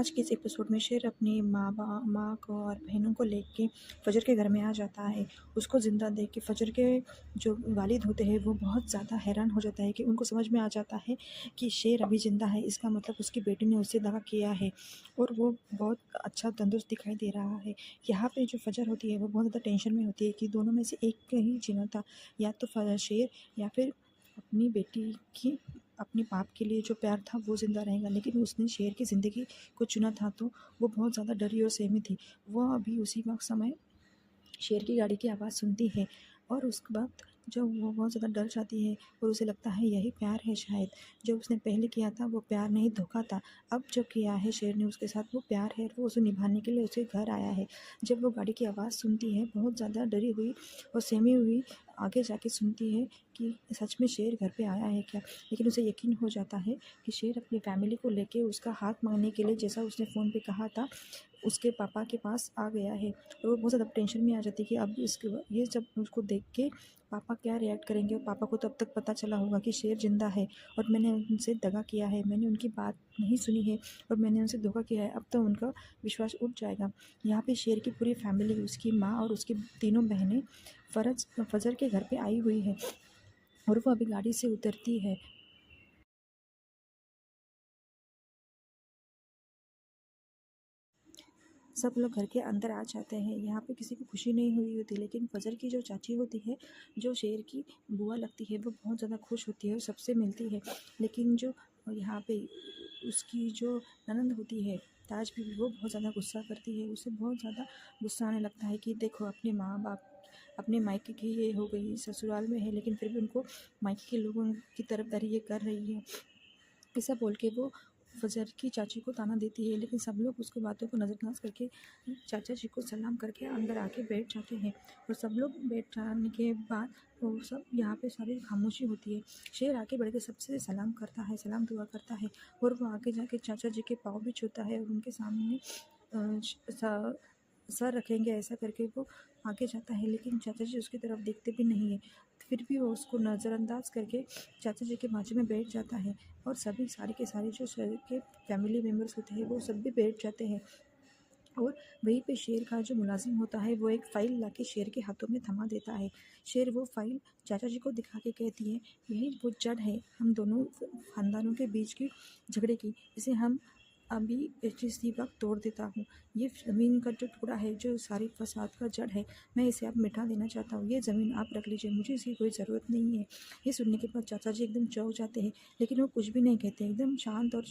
आज के इस एपिसोड में शेर अपनी माँ को और बहनों को लेके फजर के घर में आ जाता है। उसको ज़िंदा देख के फजर के जो वालिद होते हैं वो बहुत ज़्यादा हैरान हो जाता है कि उनको समझ में आ जाता है कि शेर अभी ज़िंदा है, इसका मतलब उसकी बेटी ने उससे दगा किया है और वो बहुत अच्छा तंदुरुस्त दिखाई दे रहा है। यहाँ पे जो फजर होती है वो बहुत ज़्यादा टेंशन में होती है कि दोनों में से एक ही जीना था, या तो शेर या फिर अपनी बेटी की अपने बाप के लिए जो प्यार था वो ज़िंदा रहेगा। लेकिन उसने शेर की ज़िंदगी को चुना था, तो वो बहुत ज़्यादा डरी और सहमी थी। वह अभी उसी वक्त समय शेर की गाड़ी की आवाज़ सुनती है और उस वक्त जब वो बहुत ज़्यादा डर जाती है और उसे लगता है यही प्यार है शायद। जो उसने पहले किया था वो प्यार नहीं, धोखा था। अब जो किया है शेर ने उसके साथ वो प्यार है और वो उसे निभाने के लिए उसे घर आया है। जब वो गाड़ी की आवाज़ सुनती है, बहुत ज़्यादा डरी हुई और सहमी हुई आगे जाके सुनती है कि सच में शेर घर पे आया है क्या। लेकिन उसे यकीन हो जाता है कि शेर अपनी फैमिली को लेके उसका हाथ मांगने के लिए, जैसा उसने फ़ोन पे कहा था, उसके पापा के पास आ गया है। और वो बहुत ज़्यादा टेंशन में आ जाती है कि अब इसके ये जब उसको देख के पापा क्या रिएक्ट करेंगे। और पापा को तब तक पता चला होगा कि शेर ज़िंदा है और मैंने उनसे दगा किया है, मैंने उनकी बात नहीं सुनी है और मैंने उनसे धोखा किया है। अब तो उनका विश्वास उठ जाएगा। यहाँ पे शेर की पूरी फैमिली, उसकी माँ और उसकी तीनों बहनें फजर के घर पे आई हुई है और वो अभी गाड़ी से उतरती है। सब लोग घर के अंदर आ जाते हैं। यहाँ पे किसी को खुशी नहीं हुई होती, लेकिन फजर की जो चाची होती है, जो शेर की बुआ लगती है, वो बहुत ज़्यादा खुश होती है और सबसे मिलती है। लेकिन जो यहाँ पे उसकी जो ननंद होती है, ताज बीवी, वो बहुत ज़्यादा गुस्सा करती है। उसे बहुत ज़्यादा गुस्सा आने लगता है कि देखो, अपने माँ बाप, अपने मायके की ये हो गई, ससुराल में है लेकिन फिर भी उनको मायके के लोगों की तरफदारी ये कर रही है। ऐसा बोल के वो फजर की चाची को ताना देती है, लेकिन सब लोग उसकी बातों को नज़रअंदाज करके चाचा जी को सलाम करके अंदर आके बैठ जाते हैं। और सब लोग बैठ जाने के बाद वो सब यहाँ पे सारी खामोशी होती है। शेर आके बढ़ के सबसे सलाम करता है, सलाम दुआ करता है और वो आगे जाके चाचा जी के पाँव भी छूता है और उनके सामने सर रखेंगे ऐसा करके वो आगे जाता है। लेकिन चाचा जी उसकी तरफ देखते भी नहीं है, फिर भी वो उसको नज़रअंदाज करके चाचा जी के बाजू में बैठ जाता है। और सभी सारे के सारे जो शेर के फैमिली मेम्बर्स होते हैं वो सब भी बैठ जाते हैं। और वहीं पे शेर का जो मुलाजिम होता है वो एक फ़ाइल लाके शेर के हाथों में थमा देता है। शेर वो फ़ाइल चाचा जी को दिखा के कहती है, यही वो जड़ है हम दोनों ख़ानदानों के बीच की झगड़े की, इसे हम अभी इसी वक्त तोड़ देता हूँ। ये ज़मीन का जो टुकड़ा है, जो सारी फसाद का जड़ है, मैं इसे अब मिटा देना चाहता हूँ। ये ज़मीन आप रख लीजिए, मुझे इसकी कोई ज़रूरत नहीं है। ये सुनने के बाद चाचा जी एकदम चौंक जाते हैं, लेकिन वो कुछ भी नहीं कहते। एकदम शांत और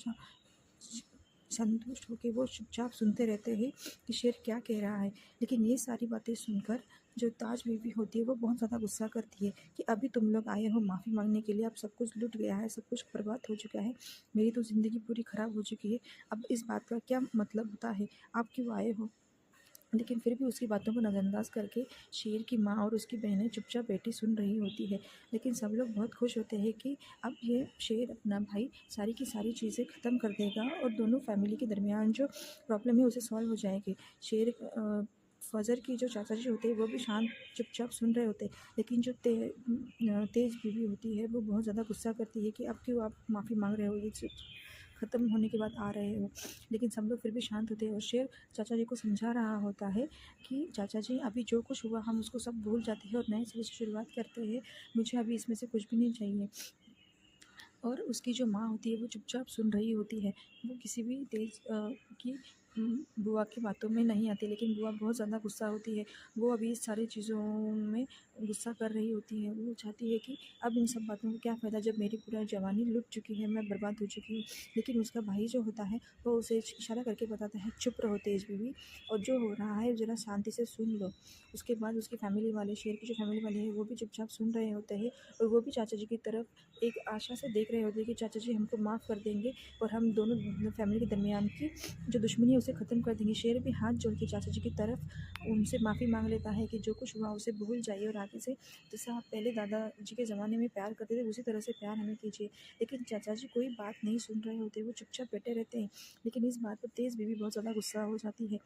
संतुष्ट होकर वो चुपचाप सुनते रहते हैं कि शेर क्या कह रहा है। लेकिन ये सारी बातें सुनकर जो ताज बीवी होती है वो बहुत ज़्यादा गुस्सा करती है कि अभी तुम लोग आए हो माफ़ी मांगने के लिए, अब सब कुछ लुट गया है, सब कुछ बर्बाद हो चुका है, मेरी तो ज़िंदगी पूरी ख़राब हो चुकी है, अब इस बात का क्या मतलब होता है, आप क्यों आए हो। लेकिन फिर भी उसकी बातों को नज़रअंदाज करके शेर की माँ और उसकी बहनें चुपचाप बैठी सुन रही होती है। लेकिन सब लोग बहुत खुश होते हैं कि अब ये शेर अपना भाई सारी की सारी चीज़ें ख़त्म कर देगा और दोनों फैमिली के दरमियान जो प्रॉब्लम है उसे सॉल्व हो जाएगी। फजर की जो चाचा जी होते हैं वो भी शांत चुपचाप सुन रहे होते हैं। लेकिन जो तेज़ बीवी होती है वो बहुत ज़्यादा गुस्सा करती है कि अब क्यों आप माफ़ी मांग रहे हो, ये ख़त्म होने के बाद आ रहे हो। लेकिन सब लोग फिर भी शांत होते हैं और शेर चाचा जी को समझा रहा होता है कि चाचा जी, अभी जो कुछ हुआ हम उसको सब भूल जाते हैं और नए सिरे से शुरुआत करते हैं, मुझे अभी इसमें से कुछ भी नहीं चाहिए। और उसकी जो माँ होती है वो चुपचाप सुन रही होती है। वो किसी भी की बुआ की बातों में नहीं आती, लेकिन बुआ बहुत ज़्यादा गुस्सा होती है। वो अभी इस सारी चीज़ों में गुस्सा कर रही होती है। वो चाहती है कि अब इन सब बातों का क्या फ़ायदा जब मेरी पूरा जवानी लुट चुकी है, मैं बर्बाद हो चुकी हूँ। लेकिन उसका भाई जो होता है वो उसे इशारा करके बताता है, चुप रहो तेज बीवी, और जो हो रहा है ज़रा शांति से सुन लो। उसके बाद उसकी फैमिली वाले, शेर की जो फैमिली वाले हैं वो भी चुपचाप सुन रहे होते हैं और वो भी चाचा जी की तरफ एक आशा से देख रहे होते हैं कि चाचा जी हमको माफ़ कर देंगे और हम दोनों फैमिली के दरमियान की जो दुश्मनी है उसे ख़त्म कर देंगे। शेर भी हाथ जोड़ के चाचा जी की तरफ उनसे माफ़ी मांग लेता है कि जो कुछ हुआ उसे भूल जाइए और आगे से जैसा आप पहले दादाजी के ज़माने में प्यार करते थे उसी तरह से प्यार हमें कीजिए। लेकिन चाचा जी कोई बात नहीं सुन रहे होते, वो चुपचाप बैठे रहते हैं। लेकिन इस बात पर तेज़ बीवी बहुत ज़्यादा गुस्सा हो जाती है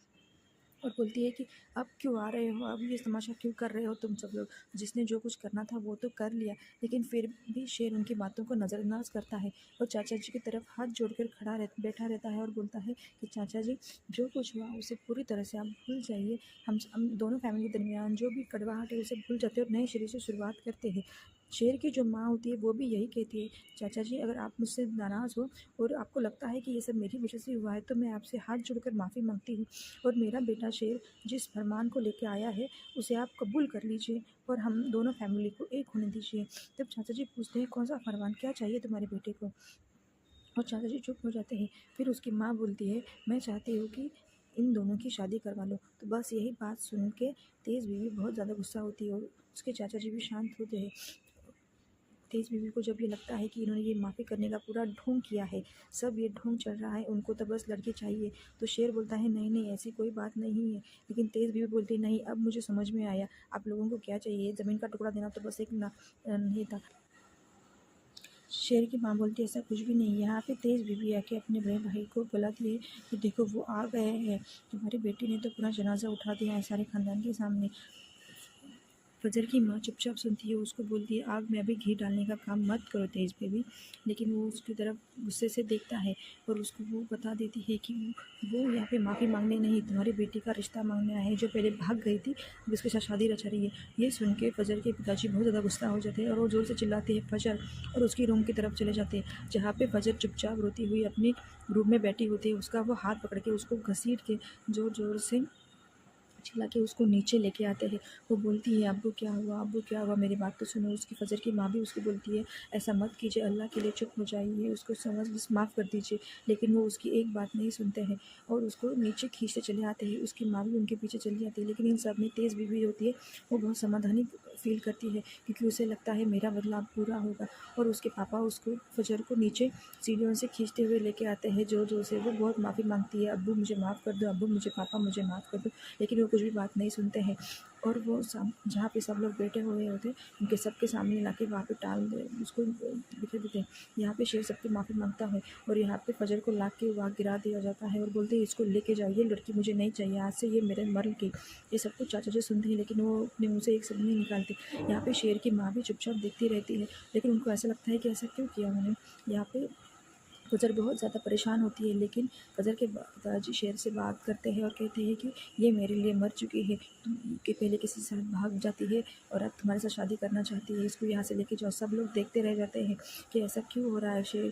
और बोलती है कि अब क्यों आ रहे हो, अब ये तमाशा क्यों कर रहे हो तुम सब लोग, जिसने जो कुछ करना था वो तो कर लिया। लेकिन फिर भी शेर उनकी बातों को नज़रअंदाज करता है और चाचा जी की तरफ हाथ जोड़कर बैठा रहता है और बोलता है कि चाचा जी, जो कुछ हुआ उसे पूरी तरह से आप भूल जाइए। हम दोनों फैमिली के दरमियान जो भी कड़वाहट है उसे भूल जाते हैं और नए सिरे से शुरुआत करते हैं। शेर की जो माँ होती है वो भी यही कहती है, चाचा जी, अगर आप मुझसे नाराज़ हो और आपको लगता है कि ये सब मेरी वजह से हुआ है तो मैं आपसे हाथ जोड़कर माफ़ी मांगती हूँ, और मेरा बेटा शेर जिस फरमान को लेके आया है उसे आप कबूल कर लीजिए और हम दोनों फैमिली को एक होने दीजिए। तब चाचा जी पूछते हैं, कौन सा फरमान, क्या चाहिए तुम्हारे बेटे को? और चाचा जी चुप हो जाते हैं। फिर उसकी माँ बोलती है, मैं चाहती हूँ कि इन दोनों की शादी करवा लो। तो बस यही बात सुन के तेज़ बीवी बहुत ज़्यादा गुस्सा होती है और उसके चाचा जी भी शांत होते हैं। तेज बीवी को जब ये लगता है कि इन्होंने ये माफ़ी करने का पूरा ढोंग किया है, सब ये ढोंग चल रहा है, उनको तो बस लड़की चाहिए, तो शेर बोलता है, नहीं नहीं, ऐसी कोई बात नहीं है। लेकिन तेज बीवी बोलती है, नहीं, अब मुझे समझ में आया, आप लोगों को क्या चाहिए, ज़मीन का टुकड़ा देना तो बस एक ना नहीं था। शेर की माँ बोलती है, ऐसा कुछ भी नहीं। यहाँ पे तेज बीवी आके अपने बड़े भाई को बुलाती है कि देखो वो आ गए हैं, तुम्हारी बेटी ने तो पूरा जनाजा उठा दिया है सारे खानदान के सामने। फजर की माँ चुपचाप सुनती है, उसको बोलती है, आग में अभी घी डालने का काम मत करो तेज बेबी। लेकिन वो उसकी तरफ गुस्से से देखता है और उसको वो बता देती है कि वो यहाँ पे माफ़ी मांगने नहीं, तुम्हारी बेटी का रिश्ता मांगने आए हैं, जो पहले भाग गई थी, अब उसके साथ शादी रचा रही है। ये सुन के फजर के पिताजी बहुत ज़्यादा गुस्सा हो जाते हैं और वो ज़ोर से चिल्लाते हैं, फजर, और उसकी रूम की तरफ चले जाते हैं, जहाँ पे फजर चुपचाप रोती हुई अपनी रूम में बैठी होती है। उसका वो हाथ पकड़ के उसको घसीट के ज़ोर ज़ोर से चिल्ला के उसको नीचे लेके आते हैं। वो बोलती है, अब्बू क्या हुआ, अब्बू क्या हुआ, मेरी बात तो सुनो। उसकी फजर की माँ भी उसको बोलती है, ऐसा मत कीजिए, अल्लाह के लिए चुप हो जाइए, उसको समझ बस माफ़ कर दीजिए। लेकिन वो उसकी एक बात नहीं सुनते हैं और उसको नीचे खींचते चले आते हैं। उसकी माँ भी उनके पीछे चली जाती है। लेकिन इन सब में तेज़ बीवी होती है, वो बहुत समाधानी फील करती है क्योंकि उसे लगता है मेरा बदला अब पूरा होगा। और उसके पापा उसको फजर को नीचे सीढ़ियों से खींचते हुए लेके आते हैं ज़ोर ज़ोर से। वो बहुत माफ़ी मांगती है, अब्बू मुझे माफ़ कर दो, अब्बू मुझे, पापा मुझे माफ़ कर दो। लेकिन वो कुछ भी बात नहीं सुनते हैं और वो जहाँ पे सब लोग बैठे हुए होते उनके सबके सामने लाके वहाँ पे टाल दे उसको बिखेर देते हैं। यहाँ पे शेर सबकी माफ़ी मांगता है और यहाँ पे फजर को ला के वहाँ गिरा दिया जाता है और बोलते हैं, इसको लेके जाओ, ये लड़की मुझे नहीं चाहिए, आज से ये मेरे मर्ल की। ये सब कुछ चाचा जी सुनते हैं लेकिन वो अपने मुँह से एक शब्द नहीं निकालते। यहाँ पे शेर की माँ भी चुपचाप देखती रहती है, लेकिन उनको ऐसा लगता है कि ऐसा क्यों किया उन्होंने। यहाँ पे फजर बहुत ज़्यादा परेशान होती है, लेकिन फजर के पिताजी शेर से बात करते हैं और कहते हैं कि ये मेरे लिए मर चुकी है, तुम के पहले किसी के साथ भाग जाती है और अब तुम्हारे साथ शादी करना चाहती है, इसको यहाँ से लेके जाओ। सब लोग देखते रह जाते हैं कि ऐसा क्यों हो रहा है।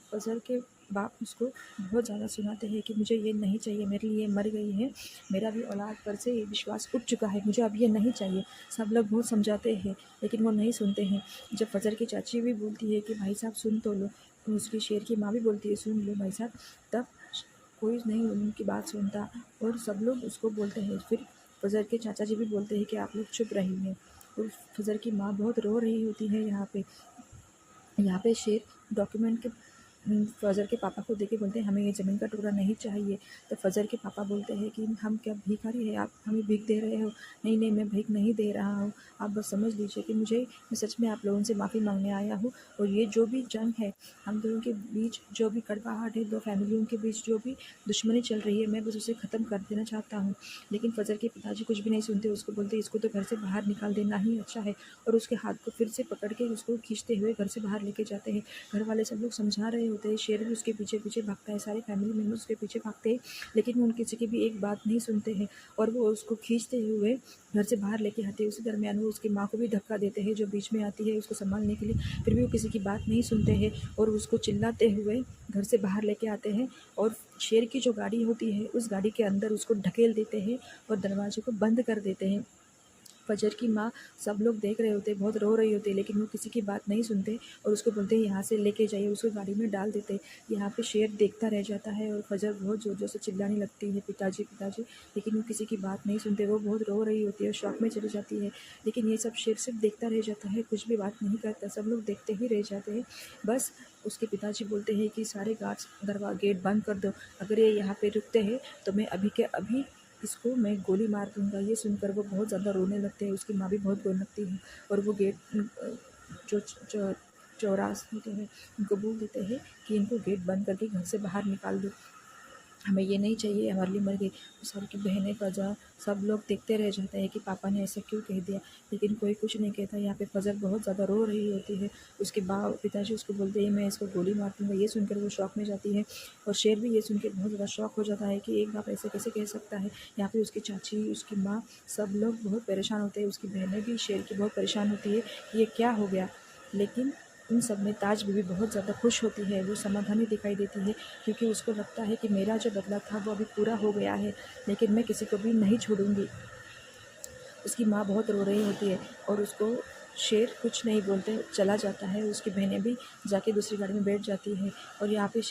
फजर के बाप उसको बहुत ज़्यादा सुनाते हैं कि मुझे ये नहीं चाहिए, मेरे लिए मर गई है, मेरा भी औलाद पर से ये विश्वास उठ चुका है, मुझे अब ये नहीं चाहिए। सब लोग बहुत समझाते हैं लेकिन वो नहीं सुनते हैं। जब फजर की चाची भी बोलती है कि भाई साहब सुन तो लो, तो उसकी शेर की माँ भी बोलती है, सुन लो भाई साहब, तब कोई नहीं उनकी बात सुनता और सब लोग उसको बोलते हैं। फिर फजर के चाचा जी भी बोलते हैं कि आप लोग चुप रहिए। और फजर की माँ बहुत रो रही होती है। यहाँ पे शेर डॉक्यूमेंट के फजर के पापा को देके बोलते हैं, हमें ये ज़मीन का टुकड़ा नहीं चाहिए। तो फजर के पापा बोलते हैं कि हम क्या भिखारी है, आप हमें भीख दे रहे हो? नहीं नहीं, मैं भीख नहीं दे रहा हूँ, आप बस समझ लीजिए कि मैं सच में आप लोगों से माफ़ी मांगने आया हूँ। और ये जो भी जंग है हम दोनों के बीच, जो भी कड़वाहट है दो फैमिलियों के बीच, जो भी दुश्मनी चल रही है, मैं बस उसे ख़त्म कर देना चाहता हूँ। लेकिन फजर के पिताजी कुछ भी नहीं सुनते, उसको बोलते इसको तो घर से बाहर निकाल देना ही अच्छा है, और उसके हाथ को फिर से पकड़ के उसको खींचते हुए घर से बाहर लेके जाते हैं। घर वाले सब लोग समझा रहे होते हैं, शेर भी उसके पीछे पीछे भागता है, सारे फैमिली मेम्बर्स उसके पीछे भागते हैं, लेकिन वो उन किसी की भी एक बात नहीं सुनते हैं और वो उसको खींचते हुए घर से बाहर लेके आते हैं। उसी दरमियान वो उसकी माँ को भी धक्का देते हैं जो बीच में आती है उसको संभालने के लिए, फिर भी वो किसी की बात नहीं सुनते हैं और उसको चिल्लाते हुए घर से बाहर लेके आते हैं और शेर की जो गाड़ी होती है उस गाड़ी के अंदर उसको ढकेल देते हैं और दरवाजे को बंद कर देते हैं। फजर की माँ सब लोग देख रहे होते, बहुत रो रही होती है, लेकिन वो किसी की बात नहीं सुनते और उसको बोलते हैं यहाँ से लेके जाइए, उसको गाड़ी में डाल देते। यहाँ पे शेर देखता रह जाता है और फजर बहुत ज़ोर ज़ोर से चिल्लाने लगती है, पिताजी पिताजी, लेकिन वो किसी की बात नहीं सुनते। वो बहुत रो रही होती है, शौक में चली जाती है, लेकिन ये सब शेर सिर्फ देखता रह जाता है, कुछ भी बात नहीं करता। सब लोग देखते ही रह जाते हैं। बस उसके पिताजी बोलते हैं कि सारे गार्ड्स गेट बंद कर दो, अगर ये यहाँ पे रुकते हैं तो मैं अभी के अभी इसको मैं गोली मार दूँगा। ये सुनकर वो बहुत ज़्यादा रोने लगते हैं, उसकी माँ भी बहुत रोने लगती है और वो गेट जो चौरास होते हैं उनको बोल देते हैं कि इनको गेट बंद करके घर से बाहर निकाल दो। हमें ये नहीं चाहिए, हमारे लिए मर गई। तो सबकी बहनें फ़ज़ा सब लोग देखते रह जाते हैं कि पापा ने ऐसा क्यों कह दिया, लेकिन कोई कुछ नहीं कहता। यहाँ पे फ़ज़ल बहुत ज़्यादा रो रही होती है। उसके पिताजी उसको बोलते हैं मैं इसको गोली मार दूँगा। ये सुनकर वो शॉक में जाती है और शेर भी ये सुन के बहुत ज़्यादा शॉक हो जाता है कि एक बाप ऐसे कैसे कह सकता है। यहाँ पे उसकी चाची, उसकी माँ, सब लोग बहुत परेशान होते हैं। उसकी बहनें भी शेर की बहुत परेशान होती है कि ये क्या हो गया। लेकिन इन सब में ताज बीबी बहुत ज़्यादा खुश होती है, वो समाधानी दिखाई देती है, क्योंकि उसको लगता है कि मेरा जो बदला था वो अभी पूरा हो गया है, लेकिन मैं किसी को भी नहीं छोड़ूंगी। उसकी माँ बहुत रो रही होती है और उसको शेर कुछ नहीं बोलते चला जाता है। उसकी बहनें भी जाके दूसरी गाड़ी में बैठ जाती है और यहाँ पे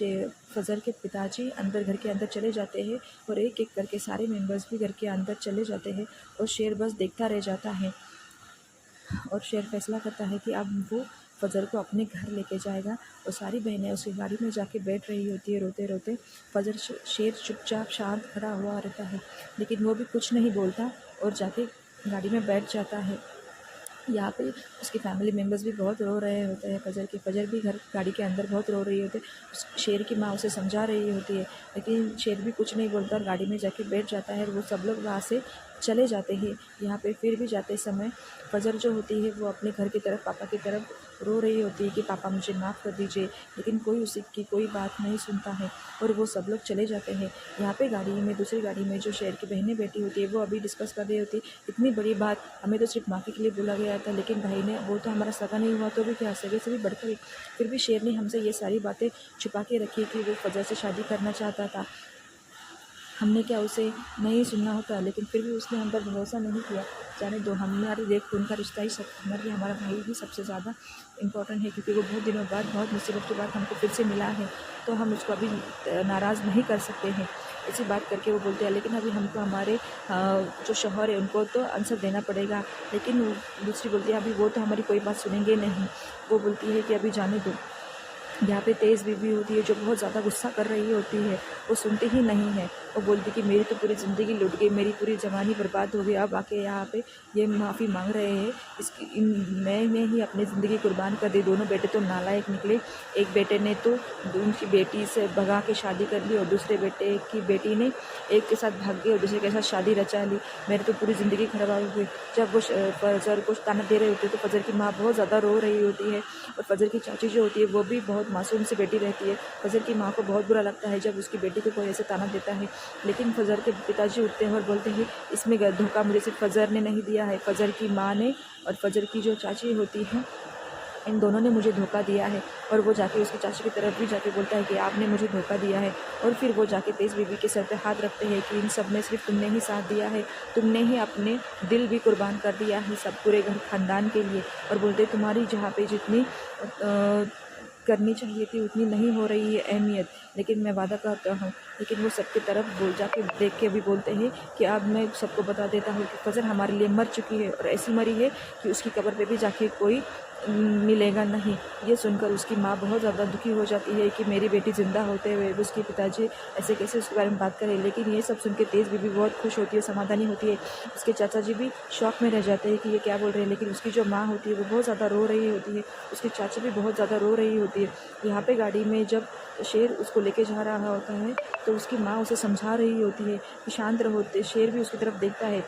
फजल के पिताजी घर के अंदर चले जाते हैं और एक एक करके सारे मेंबर्स भी घर के अंदर चले जाते हैं और शेर बस देखता रह जाता है। और शेर फैसला करता है कि अब वो फजल को अपने घर लेके जाएगा और सारी बहनें उसकी गाड़ी में जाके बैठ रही होती है रोते रोते। फजल शेर चुपचाप शांत खड़ा हुआ रहता है, लेकिन वो भी कुछ नहीं बोलता और जाके गाड़ी में बैठ जाता है। यहाँ पे उसके फैमिली मेम्बर्स भी बहुत रो रहे होते हैं। फजर भी गाड़ी के अंदर बहुत रो रही होती है। शेर की माँ उसे समझा रही होती है, लेकिन शेर भी कुछ नहीं बोलता और गाड़ी में जाके बैठ जाता है और वो सब लोग वहाँ से चले जाते हैं। यहाँ पे फिर भी जाते समय फजर जो होती है वो अपने घर की तरफ, पापा की तरफ रो रही होती है कि पापा मुझे माफ़ कर दीजिए, लेकिन कोई उसकी कोई बात नहीं सुनता है और वो सब लोग चले जाते हैं। यहाँ पे दूसरी गाड़ी में जो शेर की बहनें बैठी होती है वो अभी डिस्कस कर रही होती है, इतनी बड़ी बात, हमें तो सिर्फ माफ़ी के लिए बोला गया था, लेकिन भाई ने, वो तो हमारा सगा नहीं हुआ तो भी क्या, सगे से भी बढ़कर फिर भी शेर ने हमसे ये सारी बातें छुपा के रखी कि वो फजर से शादी करना चाहता था। हमने क्या उसे नहीं सुनना होता, लेकिन फिर भी उसने हम पर भरोसा नहीं किया। जाने दो, हमारे देख खून का रिश्ता ही सब, हमारे लिए हमारा भाई ही सबसे ज़्यादा इम्पोर्टेंट है, क्योंकि वो बहुत दिनों बाद, बहुत मुसीबत के बाद हमको फिर से मिला है, तो हम उसको अभी नाराज़ नहीं कर सकते हैं। ऐसी बात करके वो बोलते हैं, लेकिन अभी हमको हमारे जो शौहर है उनको तो आंसर देना पड़ेगा। लेकिन दूसरी बोलती है अभी वो तो हमारी कोई बात सुनेंगे नहीं। वो बोलती है कि अभी जाने दो। यहाँ पे तेज़ बीवी होती है जो बहुत ज़्यादा गुस्सा कर रही होती है, वो सुनती ही नहीं है। वो बोलती कि मेरी तो पूरी ज़िंदगी लुट गई, मेरी पूरी जवानी बर्बाद हो गई, अब आके यहाँ पे ये माफ़ी मांग रहे हैं। मैंने ही अपनी ज़िंदगी कुर्बान कर दी। दोनों बेटे तो नालायक निकले। एक बेटे ने तो उनकी बेटी से भगा के शादी कर ली और दूसरे बेटे की बेटी ने एक के साथ भाग गई और दूसरे के साथ शादी रचा ली। मेरी तो पूरी ज़िंदगी खराब हो गई। जब वो फजर को ताना दे रहे होते तो फजर की माँ बहुत ज़्यादा रो रही होती है और फजर की चाची जो होती है वो भी बहुत मासूम सी बेटी रहती है। फजर की माँ को बहुत बुरा लगता है जब उसकी बेटी को कोई ऐसे ताना देता है, लेकिन फजर के पिताजी उठते हैं और बोलते हैं इसमें धोखा मुझे सिर्फ फजर ने नहीं दिया है, फजर की माँ ने और फजर की जो चाची होती है, इन दोनों ने मुझे धोखा दिया है। और वो जाके उसकी चाची की तरफ भी जाके बोलता है कि आपने मुझे धोखा दिया है। और फिर वो जाके तेज़ बीवी के सर पे हाथ रखते हैं कि इन सब में सिर्फ तुमने ही साथ दिया है, तुमने ही अपने दिल भी कुर्बान कर दिया है सब पूरे घर खानदान के लिए। और बोलते तुम्हारी जहाँ पे जितनी करनी चाहिए थी उतनी नहीं हो रही है अहमियत, लेकिन मैं वादा करता हूँ। लेकिन वो सबकी तरफ बोल जाके देख के भी बोलते हैं कि अब मैं सबको बता देता हूँ कि फजर हमारे लिए मर चुकी है और ऐसी मरी है कि उसकी कब्र पे भी जाके कोई मिलेगा नहीं। ये सुनकर उसकी माँ बहुत ज़्यादा दुखी हो जाती है कि मेरी बेटी ज़िंदा होते हुए उसके पिताजी ऐसे कैसे उसके बारे में बात करें। लेकिन ये सब सुन के तेज़ बीबी बहुत खुश होती है, समाधानी होती है। उसके चाचा जी भी शौक में रह जाते हैं कि ये क्या बोल रहे हैं, लेकिन उसकी जो माँ होती है वो बहुत ज़्यादा रो रही होती है, उसकी चाची भी बहुत ज़्यादा रो रही होती है। यहाँ पे गाड़ी में जब शेर उसको लेके जा रहा होता है तो उसकी माँ उसे समझा रही होती है कि शांत रहो। शेर भी उसकी तरफ देखता है,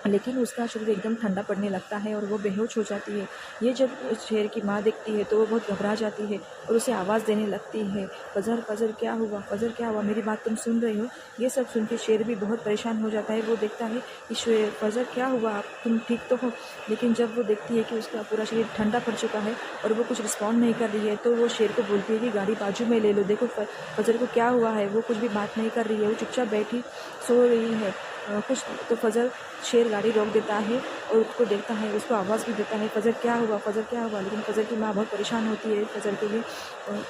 लेकिन उसका शरीर एकदम ठंडा पड़ने लगता है और वो बेहोश हो जाती है। ये जब शेर की माँ देखती है तो वो बहुत घबरा जाती है और उसे आवाज़ देने लगती है, फजर फजर क्या हुआ, फजर क्या हुआ, मेरी बात तुम सुन रही हो। ये सब सुन के शेर भी बहुत परेशान हो जाता है। वो देखता है कि फजर क्या हुआ, आप तुम ठीक तो हो। लेकिन जब वो देखती है कि उसका पूरा शरीर ठंडा पड़ चुका है और वो कुछ रिस्पॉन्ड नहीं कर रही है, तो वो शेर को बोलती है कि गाड़ी बाजू में ले लो, देखो फजर को क्या हुआ है। वो कुछ भी बात नहीं कर रही है, वो चुपचाप बैठी सो रही है कुछ। तो फजर शेर गाड़ी रोक देता है और उसको देखता है, उसको आवाज़ भी देता है, फजर क्या हुआ, फजर क्या हुआ। लेकिन फजर की माँ बहुत परेशान होती है फजर के लिए,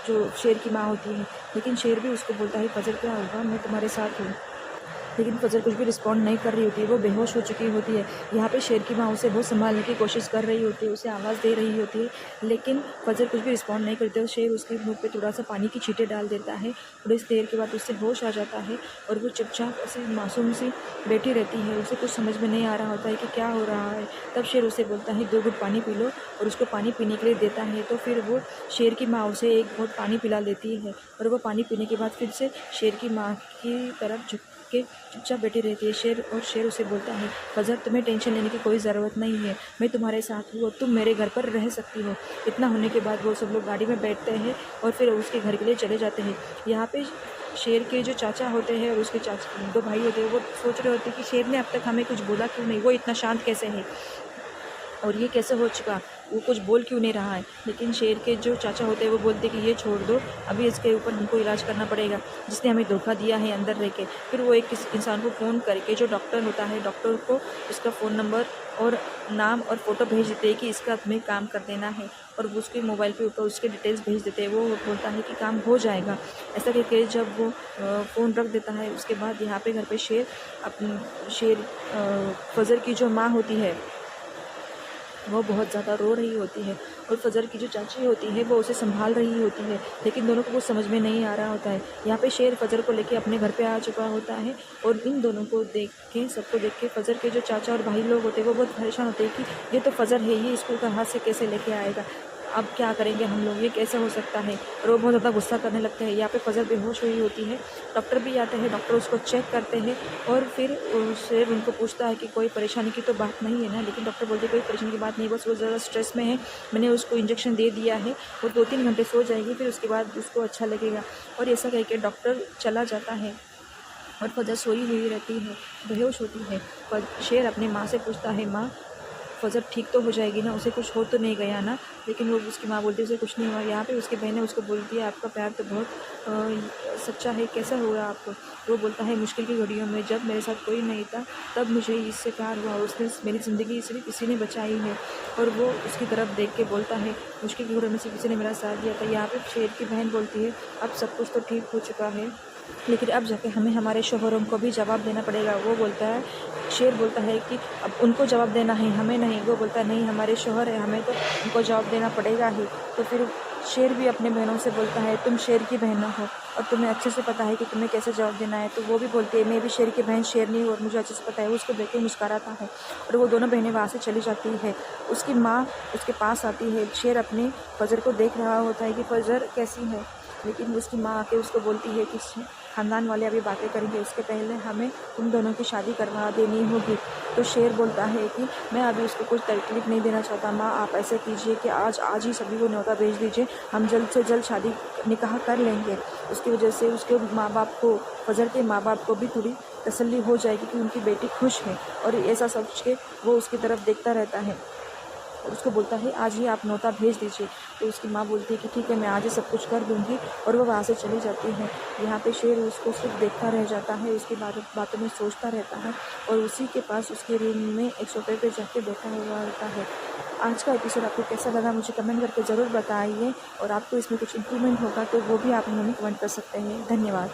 जो शेर की माँ होती है। लेकिन शेर भी उसको बोलता है फजर क्या होगा, मैं तुम्हारे साथ हूँ। लेकिन फजर कुछ भी रिस्पॉन्ड नहीं कर रही होती है, वो बेहोश हो चुकी होती है। यहाँ पे शेर की माँ उसे बहुत संभालने की कोशिश कर रही होती है, उसे आवाज़ दे रही होती है, लेकिन फजर कुछ भी रिस्पॉन्ड नहीं करती है। शेर उसके मुँह पे थोड़ा सा पानी की छींटे डाल देता है। थोड़ी देर के बाद उससे होश आ जाता है और वो चुपचाप ऐसी मासूम सी बैठी रहती है। उसे कुछ समझ में नहीं आ रहा होता है कि क्या हो रहा है। तब शेर उसे बोलता है 2 घूँट पानी पी लो, और उसको पानी पीने के लिए देता है। तो फिर वो शेर की माँ उसे 1 घूँट पानी पिला देती है, और वो पानी पीने के बाद फिर से शेर की माँ की तरफ झुक के चुपचाप बैठी रहती है। शेर उसे बोलता है, फजर तुम्हें टेंशन लेने की कोई ज़रूरत नहीं है, मैं तुम्हारे साथ हूँ और तुम मेरे घर पर रह सकती हो। इतना होने के बाद वो सब लोग गाड़ी में बैठते हैं और फिर उसके घर के लिए चले जाते हैं। यहाँ पे शेर के जो चाचा होते हैं और उसके 2 भाई होते हैं, वो सोच रहे होते हैं कि शेर ने अब तक हमें कुछ बोला क्यों नहीं, वो इतना शांत कैसे है और ये कैसे हो चुका, वो कुछ बोल क्यों नहीं रहा है। लेकिन शेर के जो चाचा होते हैं वो बोलते हैं कि ये छोड़ दो, अभी इसके ऊपर हमको इलाज करना पड़ेगा, जिसने हमें धोखा दिया है अंदर रह के। फिर वो एक किसी इंसान को फ़ोन करके, जो डॉक्टर होता है, डॉक्टर को उसका फ़ोन नंबर और नाम और फ़ोटो भेज देते हैं कि इसका तुम्हें काम कर देना है, और वो उसके मोबाइल पे ऊपर उसके डिटेल्स भेज देते हैं। वो बोलता है कि काम हो जाएगा। ऐसा करके जब वो फ़ोन रख देता है, उसके बाद यहाँ पे घर पे शेर फजर की जो माँ होती है वो बहुत ज़्यादा रो रही होती है, और फजर की जो चाची होती है वो उसे संभाल रही होती है, लेकिन दोनों को कुछ समझ में नहीं आ रहा होता है। यहाँ पे शेर फजर को लेके अपने घर पे आ चुका होता है, और इन दोनों को देख के, सबको देख के फजर के जो चाचा और भाई लोग होते हैं वो बहुत परेशान होते हैं कि ये तो फजर है, ये स्कूल का हाथ से कैसे लेके आएगा, अब क्या करेंगे हम लोग, ये कैसे हो सकता है। और वो बहुत ज़्यादा गुस्सा करने लगते हैं। यहाँ पे फजर बेहोश हुई होती है, डॉक्टर भी आते हैं, डॉक्टर उसको चेक करते हैं, और फिर शेर उनको पूछता है कि कोई परेशानी की तो बात नहीं है ना। लेकिन डॉक्टर बोलते कोई परेशानी की बात नहीं, बस वो ज़्यादा स्ट्रेस में है, मैंने उसको इंजेक्शन दे दिया है, वो 2-3 घंटे सो जाएगी, फिर उसके बाद उसको अच्छा लगेगा। और ऐसा कह के डॉक्टर चला जाता है, और फजर सोई हुई रहती है, बेहोश होती है। पर शेर अपनी माँ से पूछता है, माँ फजर ठीक तो हो जाएगी ना, उसे कुछ हो तो नहीं गया ना। लेकिन वो उसकी माँ बोलती है उसे कुछ नहीं हुआ। यहाँ पे उसकी बहनें उसको बोलती है आपका प्यार तो बहुत सच्चा है, कैसा होगा आपको। वो बोलता है मुश्किल की घड़ियों में जब मेरे साथ कोई नहीं था तब मुझे इससे प्यार हुआ, उसने मेरी ज़िंदगी सिर्फ किसी ने बचाई है। और वो उसकी तरफ देख के बोलता है मुश्किल की घड़ियों में से किसी ने मेरा साथ दिया था। यहाँ पे शेर की बहन बोलती है अब सब कुछ तो ठीक हो चुका है, लेकिन अब जाके हमें हमारे शोहरों को भी जवाब देना पड़ेगा। वो बोलता है, शेर बोलता है कि अब उनको जवाब देना है, हमें नहीं। वो बोलता है नहीं, हमारे शोहर है, हमें तो उनको जवाब देना पड़ेगा ही। तो फिर शेर भी अपने बहनों से बोलता है तुम शेर की बहनों हो और तुम्हें अच्छे से पता है कि तुम्हें कैसे जवाब देना है। तो वो भी बोलती है मैं भी शेर की बहन शेरनी हूँ और मुझे अच्छे से पता है। उसको देख के मुस्कुराता है, और वो दोनों बहनें वहाँ से चली जाती है। उसकी माँ उसके पास आती है। शेर अपने फजर को देख रहा होता है कि फजर कैसी है, लेकिन उसकी माँ आके उसको बोलती है कि ख़ानदान वाले अभी बातें करेंगे, उसके पहले हमें तुम दोनों की शादी करवा देनी होगी। तो शेर बोलता है कि मैं अभी उसको कुछ तकलीफ नहीं देना चाहता, माँ आप ऐसे कीजिए कि आज ही सभी को न्योता भेज दीजिए, हम जल्द से जल्द शादी निकाह कर लेंगे। उसकी वजह से उसके माँ बाप को, फजर के माँ बाप को भी थोड़ी तसल्ली हो जाएगी कि उनकी बेटी खुश है। और ऐसा सोच के वो उसकी तरफ देखता रहता है, उसको बोलता है आज ही आप न्योता भेज दीजिए। तो उसकी माँ बोलती है कि ठीक है मैं आज ही सब कुछ कर दूँगी, और वो वहाँ से चली जाती है। यहाँ पे शेर उसको सिर्फ देखता रह जाता है, उसकी बातों में सोचता रहता है, और उसी के पास उसके रूम में एक सोफे पे जाके बैठा हुआ होता है। आज का एपिसोड आपको कैसा लगा मुझे कमेंट करके ज़रूर बताइए, और आपको इसमें कुछ इम्प्रूवमेंट होगा तो वो भी आप हमें कमेंट कर सकते हैं। धन्यवाद।